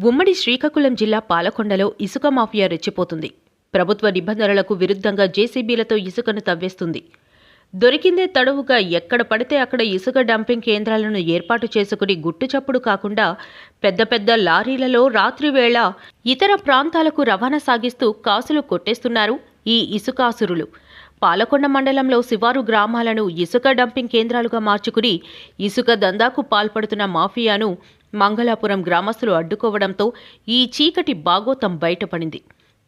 ఉమ్మడి శ్రీకాకుళం జిల్లా పాలకొండలో ఇసుక మాఫియా రెచ్చిపోతుంది. ప్రభుత్వ నిబంధనలకు విరుద్ధంగా జేసీబీలతో ఇసుకను తవ్వేస్తుంది. దొరికిందే తడవుగా ఎక్కడ పడితే అక్కడ ఇసుక డంపింగ్ కేంద్రాలను ఏర్పాటు చేసుకుని గుట్టుచప్పుడు కాకుండా పెద్ద పెద్ద లారీలలో రాత్రివేళ ఇతర ప్రాంతాలకు రవాణా సాగిస్తూ కాసులు కొట్టేస్తున్నారు ఈ ఇసుకాసురులు. పాలకొండ మండలంలో శివారు గ్రామాలను ఇసుక డంపింగ్ కేంద్రాలుగా మార్చుకుని ఇసుక దందాకు పాల్పడుతున్న మాఫియాను మంగళాపురం గ్రామస్తులు అడ్డుకోవడంతో ఈ చీకటి బాగోతం బయటపడింది.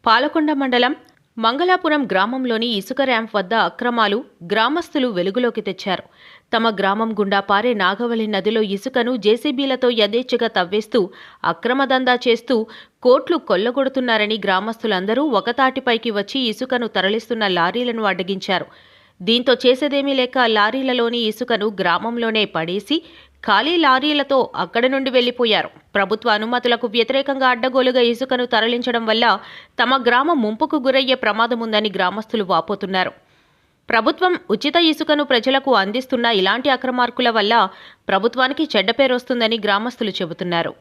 పాలకొండ మండలం మంగళాపురం గ్రామంలోని ఇసుక ర్యాంప్ వద్ద అక్రమాలు గ్రామస్తులు వెలుగులోకి తెచ్చారు. తమ గ్రామం గుండా పారే నాగవల్లి నదిలో ఇసుకను జేసీబీలతో యథేచ్ఛగా తవ్వేస్తూ అక్రమ దందా చేస్తూ కోట్లు కొల్లగొడుతున్నారని గ్రామస్తులందరూ ఒకతాటిపైకి వచ్చి ఇసుకను తరలిస్తున్న లారీలను అడ్డగించారు. దీంతో చేసేదేమీ లేక లారీలలోని ఇసుకను గ్రామంలోనే పడేసి ఖాళీ లారీలతో అక్కడి నుండి వెళ్లిపోయారు. ప్రభుత్వ అనుమతులకు వ్యతిరేకంగా అడ్డగోలుగా ఇసుకను తరలించడం వల్ల తమ గ్రామం ముంపుకు గురయ్యే ప్రమాదముందని గ్రామస్తులు వాపోతున్నారు. ప్రభుత్వం ఉచిత ఇసుకను ప్రజలకు అందిస్తున్న ఇలాంటి అక్రమార్కుల వల్ల ప్రభుత్వానికి చెడ్డ పేరొస్తుందని గ్రామస్తులు చెబుతున్నారు.